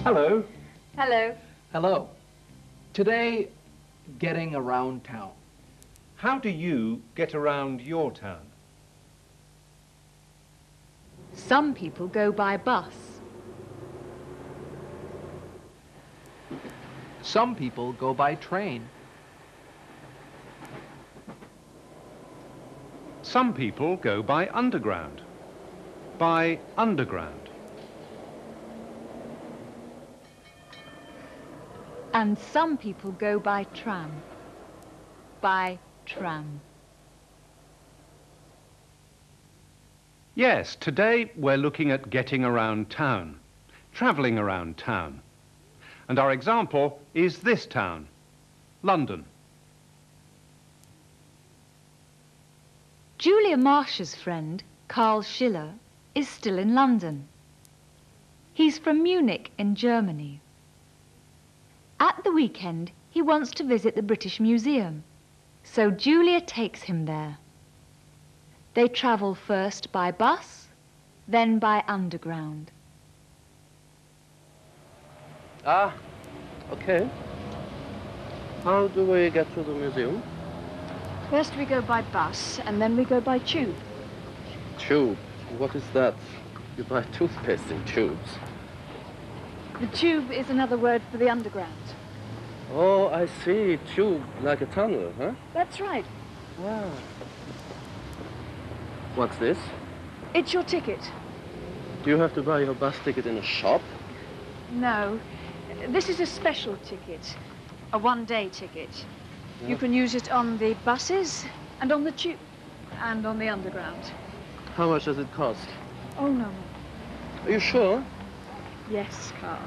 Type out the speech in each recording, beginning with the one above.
Hello. Hello. Hello. Today, getting around town. How do you get around your town? Some people go by bus. Some people go by train. Some people go by underground. By underground. And some people go by tram. By tram. Yes, today we're looking at getting around town, travelling around town. And our example is this town, London. Julia Marsh's friend, Carl Schiller, is still in London. He's from Munich in Germany. At the weekend, he wants to visit the British Museum, so Julia takes him there. They travel first by bus, then by underground. Ah, okay. How do we get to the museum? First we go by bus, and then we go by tube. Tube? What is that? You buy toothpaste in tubes. The tube is another word for the underground. Oh, I see. Tube, like a tunnel, huh? That's right. Ah. What's this? It's your ticket. Do you have to buy your bus ticket in a shop? No. This is a special ticket. A one-day ticket. Yeah. You can use it on the buses and on the tube and on the underground. How much does it cost? Oh, no. Are you sure? Yes, Carl.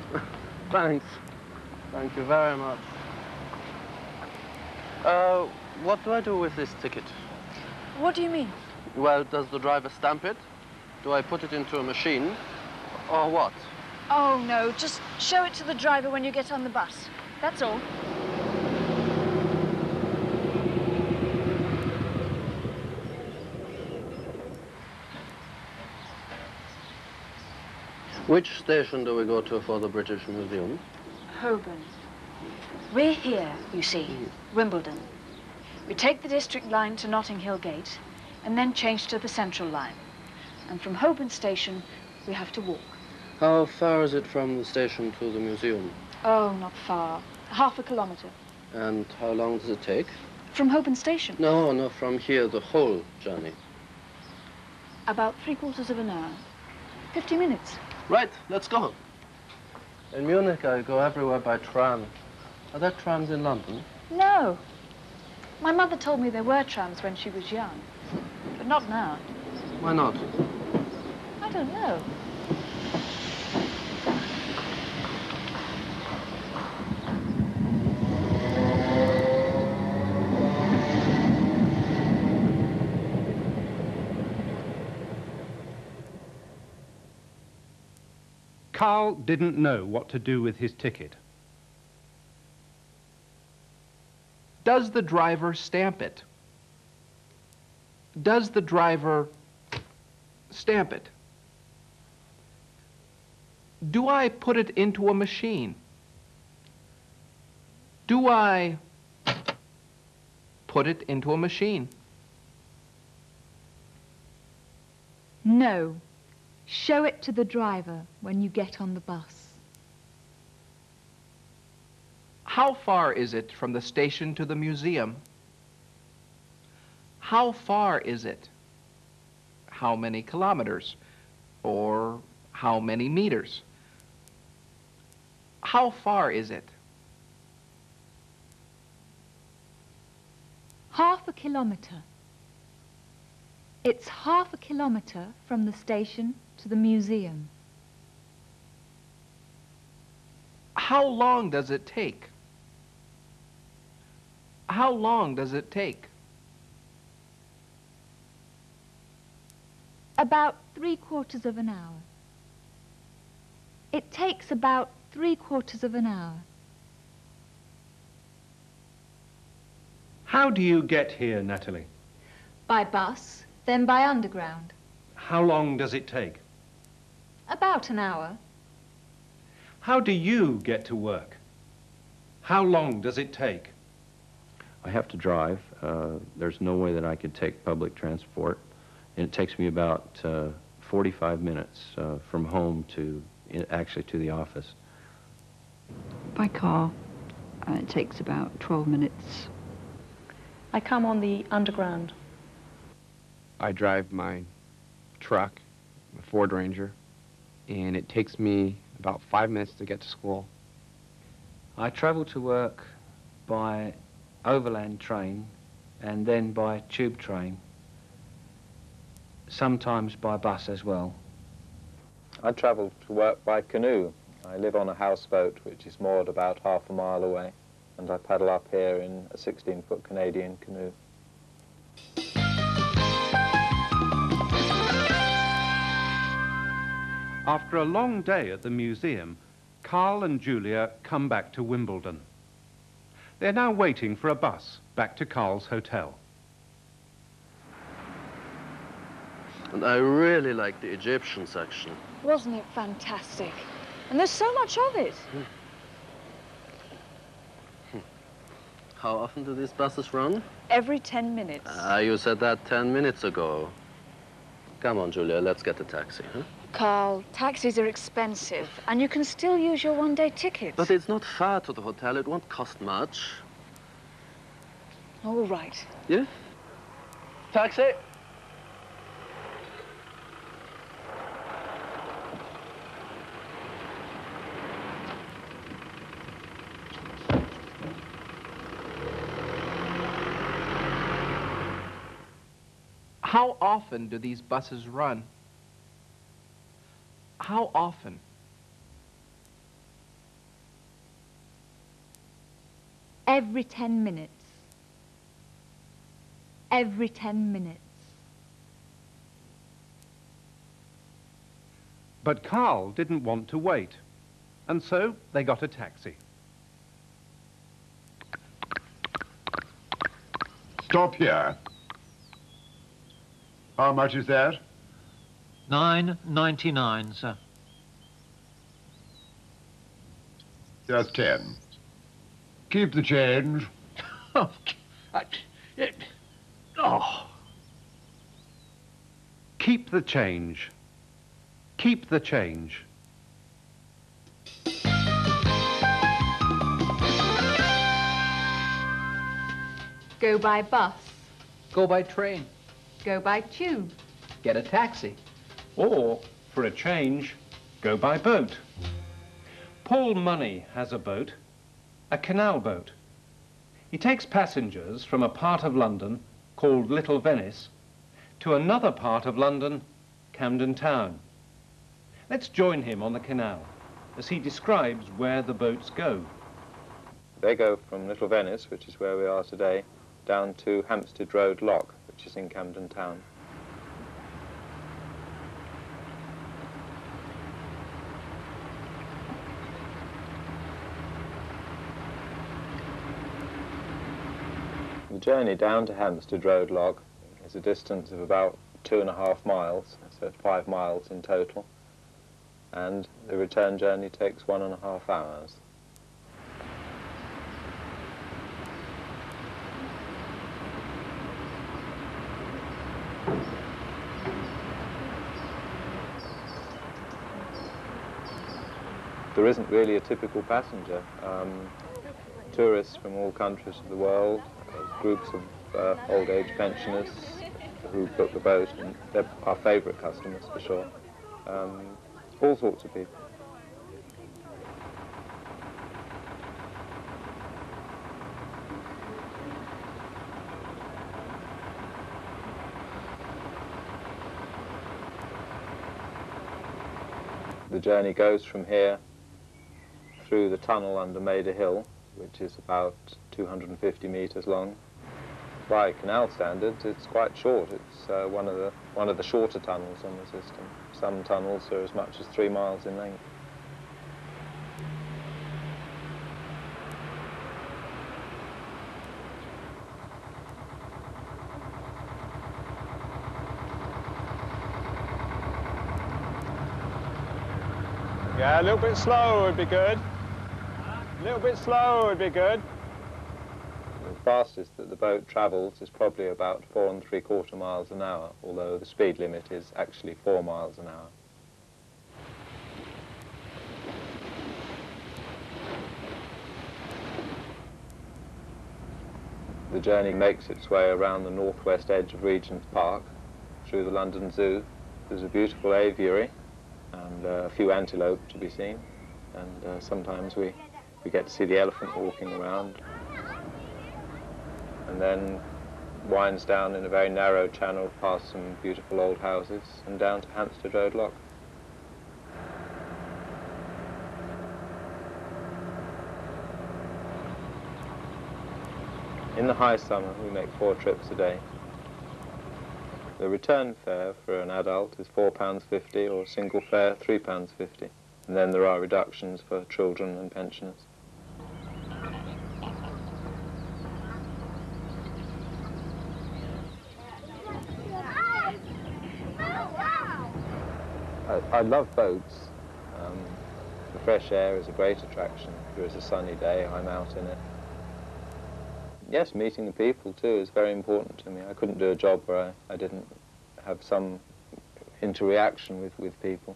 Thanks. Thank you very much. What do I do with this ticket? What do you mean? Well, does the driver stamp it? Do I put it into a machine? Or what? Oh, no. Just show it to the driver when you get on the bus. That's all. Which station do we go to for the British Museum? Holborn. We're here, you see, Wimbledon. We take the district line to Notting Hill Gate and then change to the central line. And from Holborn station, we have to walk. How far is it from the station to the museum? Oh, not far. Half a kilometre. And how long does it take? From Holborn station? No, from here, the whole journey. About 3/4 of an hour. 50 minutes. Right, let's go. In Munich, I go everywhere by tram. Are there trams in London? No. My mother told me there were trams when she was young, but not now. Why not? I don't know. Carl didn't know what to do with his ticket. Does the driver stamp it? Does the driver stamp it? Do I put it into a machine? Do I put it into a machine? No. Show it to the driver when you get on the bus. How far is it from the station to the museum? How far is it? How many kilometers? Or how many meters? How far is it? Half a kilometre. It's half a kilometre from the station to the museum. How long does it take? How long does it take? About 3/4 of an hour. It takes about 3/4 of an hour. How do you get here, Natalie? By bus, then by underground. How long does it take? About an hour. How do you get to work? How long does it take? I have to drive. There's no way that I could take public transport. And it takes me about 45 minutes from home to actually to the office. By car, it takes about 12 minutes. I come on the Underground. I drive my truck, a Ford Ranger, and it takes me about 5 minutes to get to school. I travel to work by overland train and then by tube train, sometimes by bus as well. I travel to work by canoe. I live on a houseboat which is moored about half a mile away, and I paddle up here in a 16-foot Canadian canoe. After a long day at the museum, Carl and Julia come back to Wimbledon. They're now waiting for a bus back to Carl's hotel. And I really like the Egyptian section. Wasn't it fantastic? And there's so much of it. How often do these buses run? Every 10 minutes. You said that 10 minutes ago. Come on, Julia, let's get a taxi, huh? Carl, taxis are expensive, and you can still use your one-day ticket. But it's not far to the hotel. It won't cost much. All right. Yeah? Taxi! How often do these buses run? How often? Every 10 minutes. Every 10 minutes. But Carl didn't want to wait, and so they got a taxi. Stop here. How much is that? £9.99, sir. That's 10. Keep the change. Keep the change. Keep the change. Go by bus. Go by train. Go by tube. Get a taxi. Or, for a change, go by boat. Paul Money has a boat, a canal boat. He takes passengers from a part of London called Little Venice to another part of London, Camden Town. Let's join him on the canal as he describes where the boats go. They go from Little Venice, which is where we are today, down to Hampstead Road Lock, which is in Camden Town. The journey down to Hampstead Road Lock is a distance of about 2.5 miles, so it's 5 miles in total, and the return journey takes 1.5 hours. There isn't really a typical passenger. Tourists from all countries of the world, groups of old age pensioners who book the boat, and they're our favourite customers for sure. All sorts of people. The journey goes from here through the tunnel under Maida Hill, which is about 250 metres long. By canal standards, it's quite short. It's one of the shorter tunnels on the system. Some tunnels are as much as 3 miles in length. Yeah, a little bit slow would be good. A little bit slow would be good. The fastest that the boat travels is probably about 4 3/4 miles an hour, although the speed limit is actually 4 miles an hour. The journey makes its way around the northwest edge of Regent's Park, through the London Zoo. There's a beautiful aviary and a few antelope to be seen, and sometimes we get to see the elephant walking around, and then winds down in a very narrow channel past some beautiful old houses and down to Hampstead Road Lock. In the high summer, we make 4 trips a day. The return fare for an adult is £4.50 or single fare £3.50. And then there are reductions for children and pensioners. I love boats. The fresh air is a great attraction. If there is a sunny day, I'm out in it. Yes, meeting the people too is very important to me. I couldn't do a job where I didn't have some interaction with people.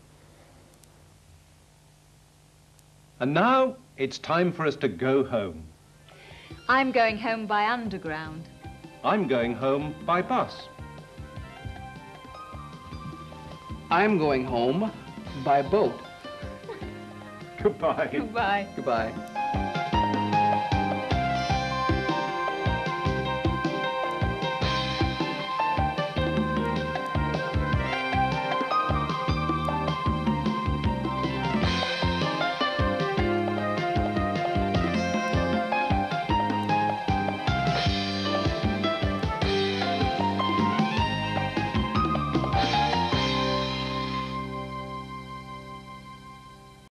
And now it's time for us to go home. I'm going home by underground. I'm going home by bus. I'm going home by boat. Goodbye. Goodbye. Goodbye.